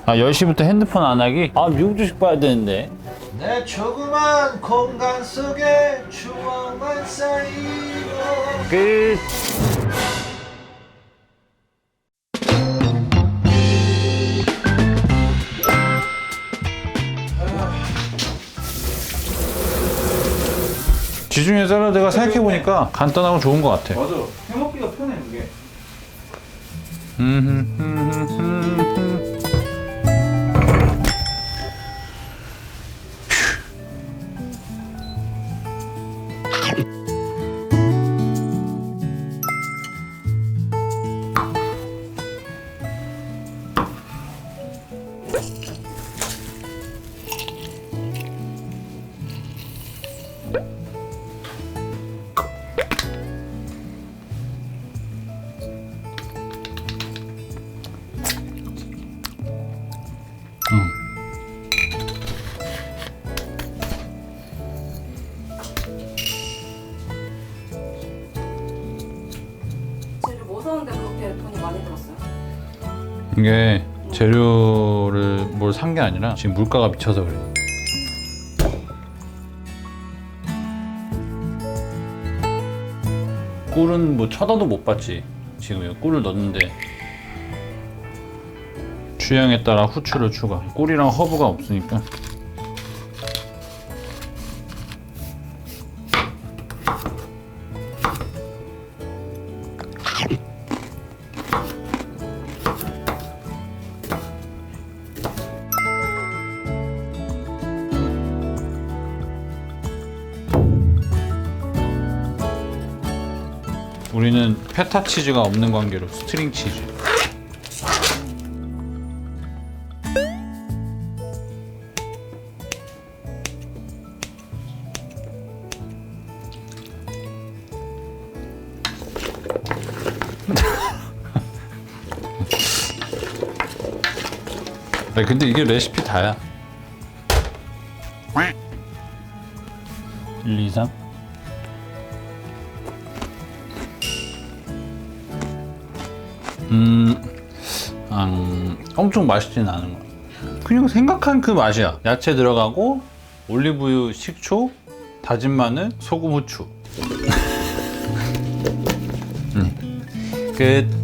아 10시부터 핸드폰 안 하기? 아 미국 주식 봐야 되는데. 내 조그만 공간 속에 추억만 쌓이고. 끝. 지중해 샐러드가 생각해보니까 간단하고 좋은 것 같아. 맞아. 해먹기가 편해 이게. 재료 뭐 사는데 그렇게 돈이 많이 들었어요? 이게 재료를 뭘 산 게 아니라 지금 물가가 미쳐서 그래. 꿀은 뭐 쳐다도 못 봤지. 지금 이거 꿀을 넣었는데 취향에 따라 후추를 추가. 꿀이랑 허브가 없으니까. 우리는 페타 치즈가 없는 관계로 스트링 치즈. 네, 근데 이게 레시피 다야. 1, 2, 3. 엄청 맛있진 않은 거야. 그냥 생각한 그 맛이야. 야채 들어가고 올리브유, 식초, 다진 마늘, 소금, 후추. 끝.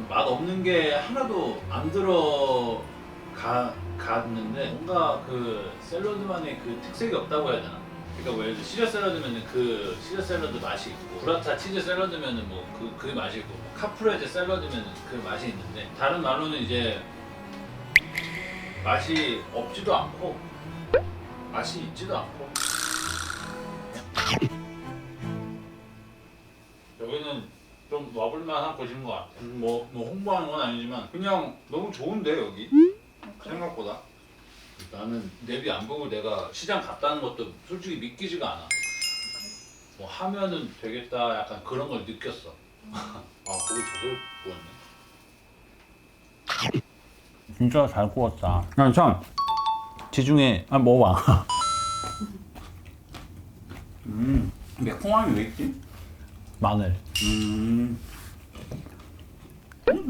맛 없는 게 하나도 안 갔는데 뭔가 그 샐러드만의 그 특색이 없다고 해야 되나? 그러니까 뭐 예를 들어 시저 샐러드면은 그 시저 샐러드 맛이 있고 브라타 치즈 샐러드면은 뭐 그 맛이 있고 카프레제 샐러드면은 그 맛이 있는데 다른 말로는 이제 맛이 없지도 않고 맛이 있지도 않고 여기는 좀 와볼만한 곳인 것 같아. 뭐 홍보하는 건 아니지만 그냥 너무 좋은데 여기 생각보다. 나는 내비 안 보고 내가 시장 갔다는 것도 솔직히 믿기지가 않아. 뭐 하면은 되겠다 약간 그런 걸 느꼈어. 아 고기 제대로 구웠네. 진짜 잘 구웠다. 아니 참 지중해 먹어봐. 매콤함이 왜 있지? 마늘.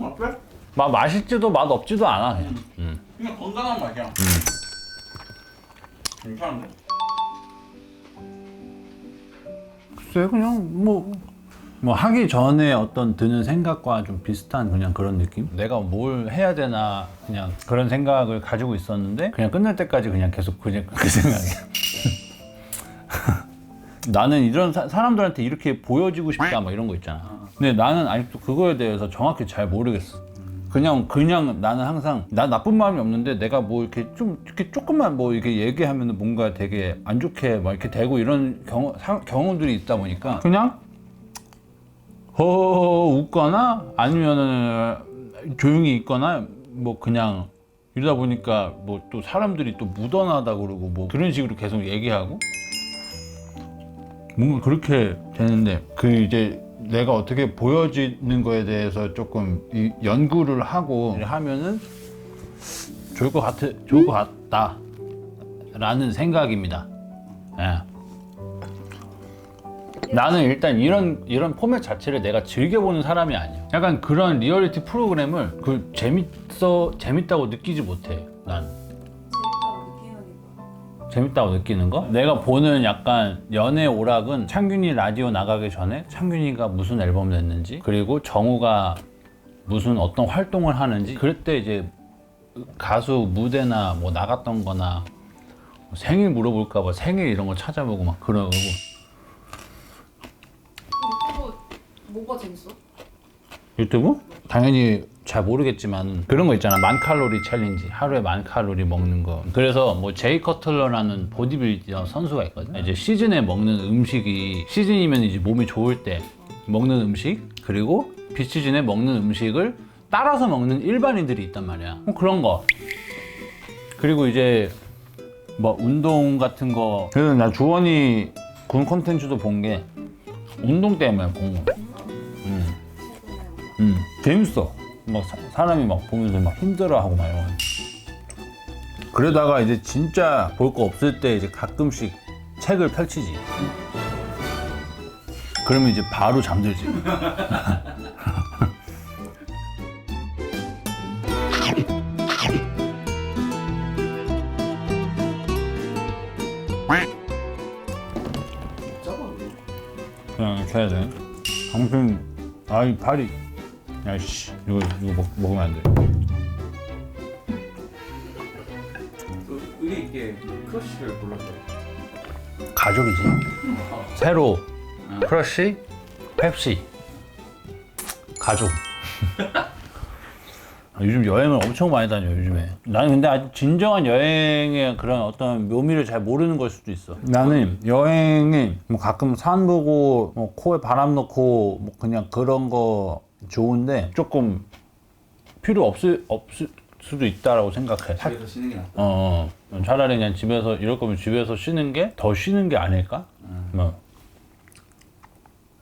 어때? 맛있지도 맛 없지도 않아 그냥. 그냥 건강한 맛이야. 괜찮은데? 글쎄 그냥 뭐 하기 전에 어떤 드는 생각과 좀 비슷한 그냥 그런 느낌? 내가 뭘 해야 되나 그냥 그런 생각을 가지고 있었는데 그냥 끝날 때까지 그냥 계속 그냥 그 생각이야. 나는 이런 사람들한테 이렇게 보여지고 싶다 막 이런 거 있잖아. 근데 나는 아직도 그거에 대해서 정확히 잘 모르겠어. 그냥 나는 항상 나 나쁜 마음이 없는데 내가 뭐 이렇게 좀 이렇게 조금만 뭐 이렇게 얘기하면 뭔가 되게 안 좋게 막 이렇게 되고 이런 경험들이 있다 보니까 그냥 웃거나 아니면은 조용히 있거나 뭐 그냥 이러다 보니까 뭐 또 사람들이 또 묻어나다 그러고 뭐 그런 식으로 계속 얘기하고 뭔가 그렇게 되는데 그 이제 내가 어떻게 보여지는 거에 대해서 조금 이 연구를 하고 하면은 좋을 것 같다라는 생각입니다. 예. 나는 일단 이런 포맷 자체를 내가 즐겨보는 사람이 아니야. 약간 그런 리얼리티 프로그램을 그 재밌다고 느끼지 못해. 난 재밌다고 느끼는 거? 내가 보는 약간 연애 오락은 창균이 라디오 나가기 전에 창균이가 무슨 앨범 냈는지 그리고 정우가 무슨 어떤 활동을 하는지 그때 이제 가수 무대나 뭐 나갔던 거나 생일 물어볼까 봐 생일 이런 거 찾아보고 막 그러고. 유튜브 뭐가 재밌어? 유튜브? 당연히 잘 모르겠지만 그런 거 있잖아. 1000칼로리 챌린지, 하루에 1000칼로리 먹는 거. 그래서 뭐 제이 커틀러라는 보디빌더 선수가 있거든. 이제 시즌에 먹는 음식이 시즌이면 이제 몸이 좋을 때 먹는 음식 그리고 비시즌에 먹는 음식을 따라서 먹는 일반인들이 있단 말이야. 그런 거. 그리고 이제 뭐 운동 같은 거. 그래서 나 주원이 군 콘텐츠도 본 게 운동 때문에 본 거. 재밌어. 막 사람이 막 보면서 막 힘들어하고 막 이런. 그러다가 이제 진짜 볼 거 없을 때 이제 가끔씩 책을 펼치지. 그러면 이제 바로 잠들지. 그냥 이렇게 해야 돼. 아무튼 아이 발이 야씨 이거 먹으면 안 돼. 의리 있게 크러쉬를 골랐어요. 가족이지. 새로 크러쉬, 펩시, 가족. 요즘 여행을 엄청 많이 다녀 요즘에. 나는 근데 아직 진정한 여행의 그런 어떤 묘미를 잘 모르는 걸 수도 있어. 나는 여행이 뭐 가끔 산 보고 뭐 코에 바람 넣고 뭐 그냥 그런 거 좋은데 조금 필요 없을 수도 있다라고 생각해. 집에서 쉬는 게 낫다. 차라리 그냥 집에서 이럴 거면 집에서 쉬는 게 더 쉬는 게 아닐까? 뭐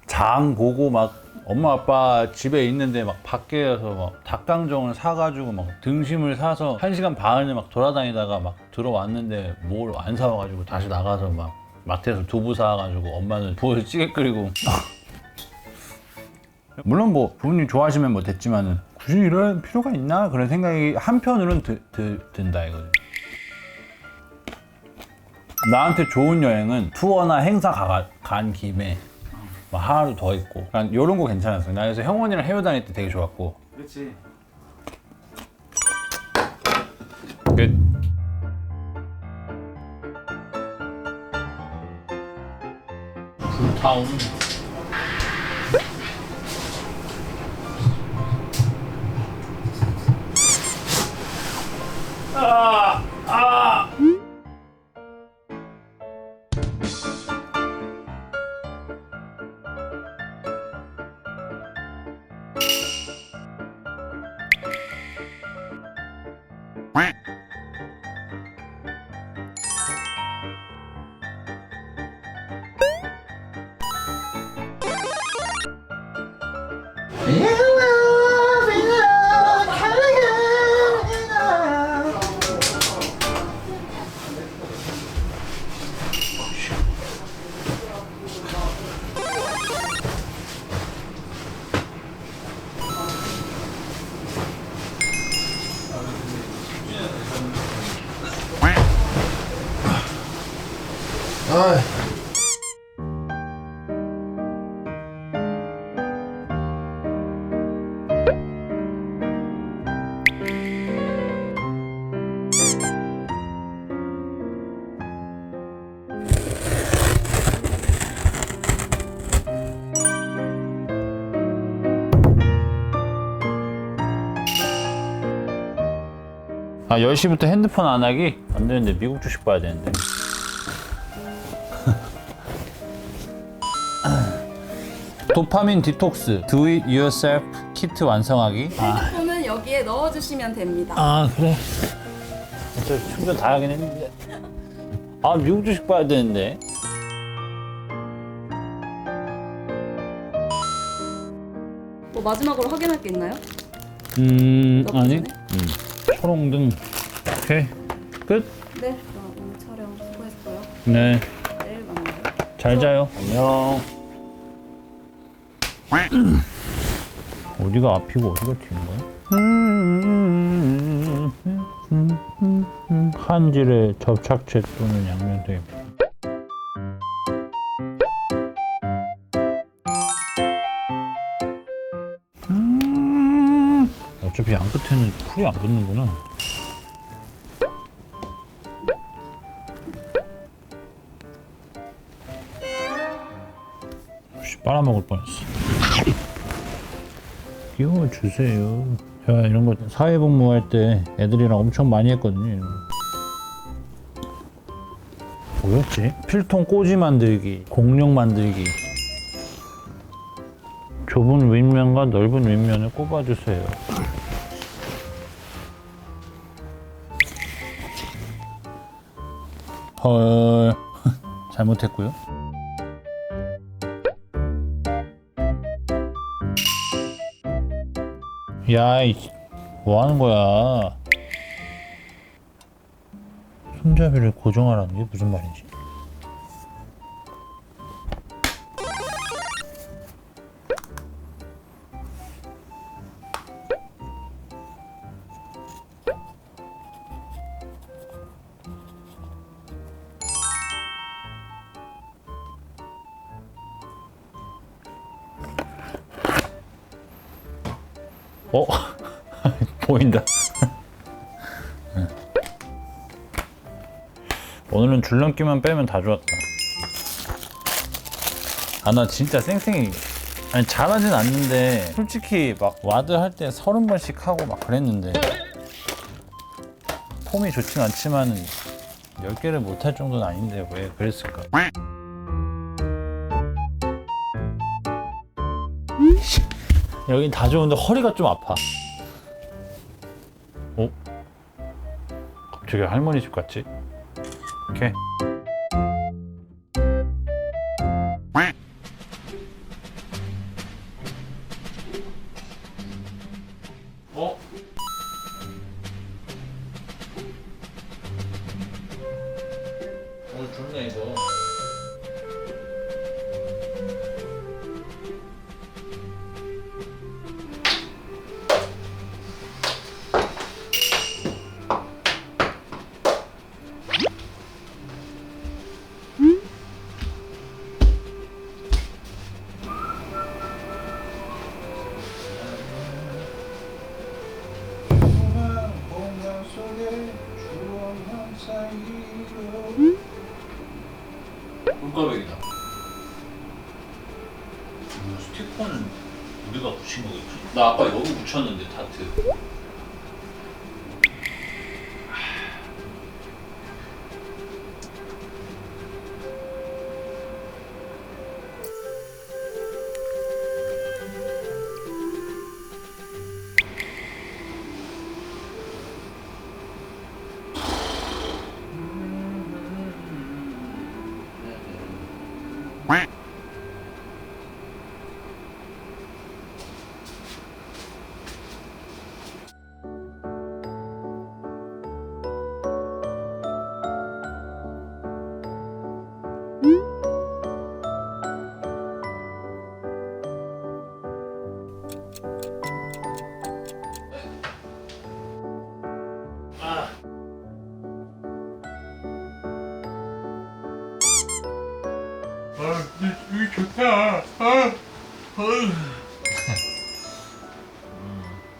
장 보고 막 엄마 아빠 집에 있는데 막 밖에서 막 닭강정을 사가지고 막 등심을 사서 1시간 반을 막 돌아다니다가 막 들어왔는데 뭘 안 사와가지고 다시 나가서 막 마트에서 두부 사가지고 엄마는 부어서 찌개 끓이고. 물론 뭐 부모님 좋아하시면 뭐 됐지만은 굳이 이럴 필요가 있나 그런 생각이 한편으로는 든다 이거지. 나한테 좋은 여행은 투어나 행사 간 김에 막 하루 더 있고 이런 거 괜찮았어. 나 그래서 형원이랑 해외 다닐 때 되게 좋았고. 그렇지. 끝. 불타오는 아 10시부터 핸드폰 안 하기? 안 되는데 미국 주식 봐야 되는데. 도파민 디톡스 Do It Yourself 키트 완성하기. 핸드폰은 여기에 넣어주시면 됩니다. 아 그래? 진짜 충전 다 하긴 했는데. 아, 미국 주식 봐야 되는데. 뭐 마지막으로 확인할 게 있나요? 아니. 전에? 초롱등. 오케이. 끝. 네. 그럼 오늘 촬영 수고했어요. 네. 내일 만나요. 잘 자요. 안녕. 어디가 앞이고 어디가 뒤인 거야? 한질의 접착제 또는 양면대. 어차피 양 끝에는 풀이 안 붙는구나. 빨아먹을 뻔했어. 끼워주세요. 제가 이런 거 사회복무할 때 애들이랑 엄청 많이 했거든요. 이런 거. 뭐였지? 필통 꽂이 만들기, 공룡 만들기. 좁은 윗면과 넓은 윗면을 꼽아주세요. 헐, 잘못했고요. 야이, 뭐 하는 거야? 손잡이를 고정하라는 게 무슨 말인지. 보인다. 오늘은 줄넘기만 빼면 다 좋았다. 아, 나 진짜 쌩쌩이. 아니, 잘하진 않는데 솔직히 막 와드 할 때 30번씩 하고 막 그랬는데 폼이 좋진 않지만 10개를 못 할 정도는 아닌데 왜 그랬을까? 여긴 다 좋은데 허리가 좀 아파. 어? 갑자기 할머니 집 같지? 오케이. 어? 좋네 이거. 물가백이다. 스티커는 우리가 붙인 거겠지? 나 아까 여기 붙였는데 다트. 이거 좋다.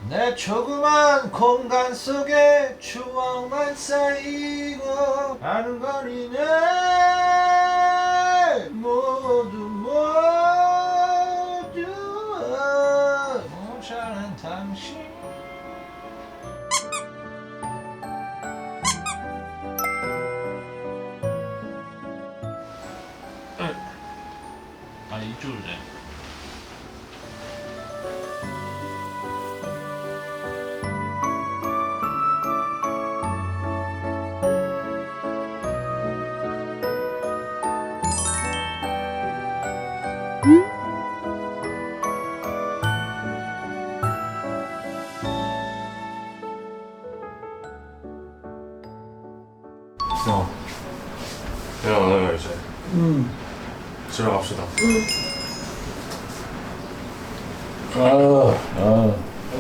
내 조그만 공간 속에 추억만 쌓이고 아른거리네 모두 모자란 당신. 아니, 이쪽으로 돼. 일어나요 이제. 집에 갑시다.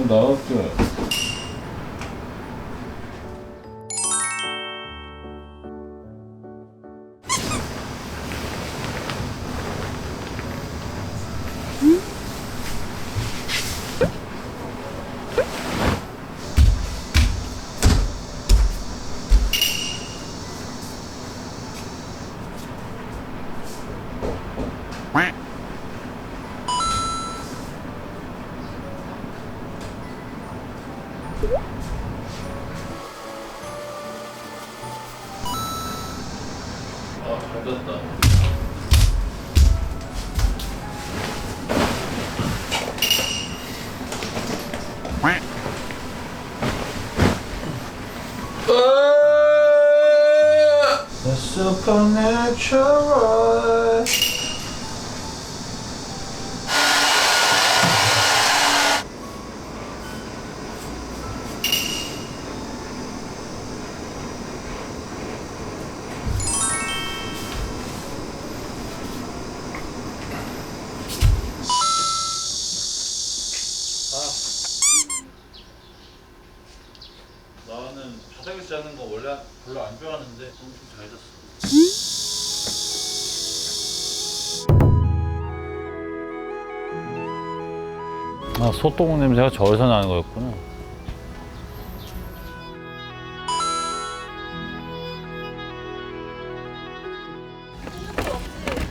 나갈게. 잘 됐다. The supernatural. 나는 바닥에서 자는 거 원래 별로 안 좋아하는데 엄청 잘 잤어. 아, 소똥 냄새가 저기서 나는 거였구나.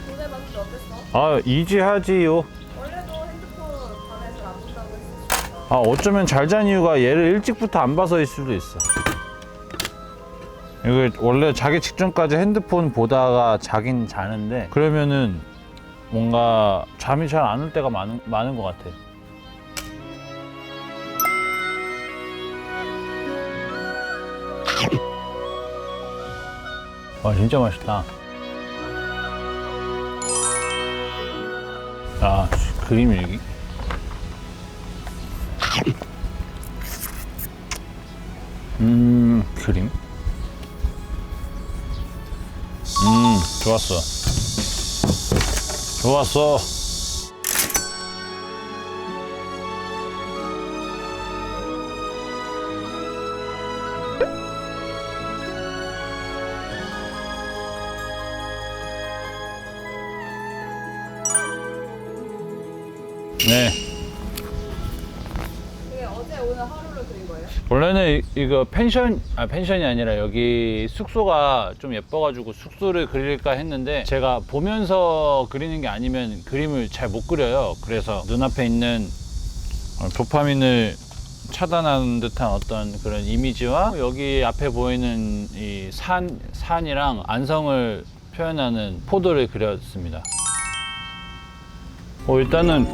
고대 맞기 어땠어? 아, 이지하지요. 원래도 핸드폰 밤에 잘 안 본다고 했었어. 아, 어쩌면 잘 잔 이유가 얘를 일찍부터 안 봐서일 수도 있어. 이거 원래 자기 직전까지 핸드폰 보다가 자긴 자는데 그러면은 뭔가 잠이 잘 안 올 때가 많은 것 같아. 와, 진짜 맛있다. 아, 그림 일기? 그림? 좋았어. 좋았어. 네. 이게 어제 오늘 하루를 그린 거예요? 원래는 이거 펜션이 아니라 여기 숙소가 좀 예뻐가지고 숙소를 그릴까 했는데 제가 보면서 그리는 게 아니면 그림을 잘 못 그려요. 그래서 눈앞에 있는 도파민을 차단하는 듯한 어떤 그런 이미지와 여기 앞에 보이는 이 산이랑 안성을 표현하는 포도를 그렸습니다. 일단은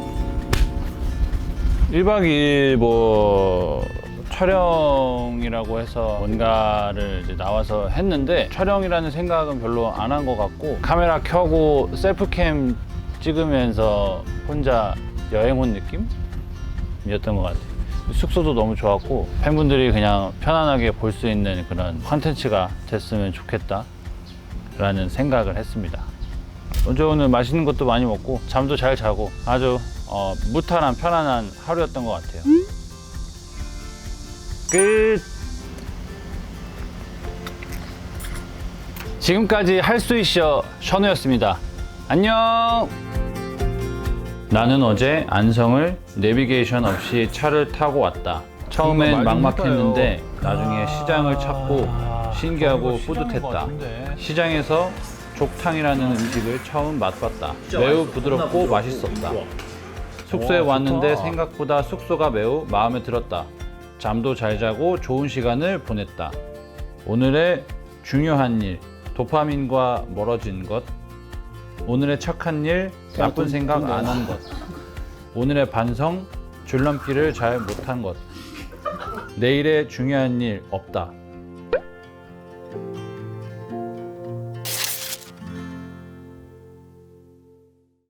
1박 2일 뭐 촬영이라고 해서 뭔가를 이제 나와서 했는데 촬영이라는 생각은 별로 안 한 것 같고 카메라 켜고 셀프캠 찍으면서 혼자 여행 온 느낌이었던 것 같아요. 숙소도 너무 좋았고 팬분들이 그냥 편안하게 볼 수 있는 그런 콘텐츠가 됐으면 좋겠다 라는 생각을 했습니다. 어제 오늘 맛있는 것도 많이 먹고 잠도 잘 자고 아주 무탈한 편안한 하루였던 것 같아요. 끝. 지금까지 할 수 있어 션우였습니다. 안녕. 나는 어제 안성을 내비게이션 없이 차를 타고 왔다. 처음엔 막막했는데 나중에 시장을 찾고 신기하고 뿌듯했다. 시장에서 족탕이라는 음식을 처음 맛봤다. 매우 부드럽고 맛있었다. 숙소에 왔는데 생각보다 숙소가 매우 마음에 들었다. 잠도 잘 자고 좋은 시간을 보냈다. 오늘의 중요한 일, 도파민과 멀어진 것. 오늘의 착한 일, 나쁜 생각 안 한 것. 오늘의 반성, 줄넘기를 잘 못한 것. 내일의 중요한 일 없다.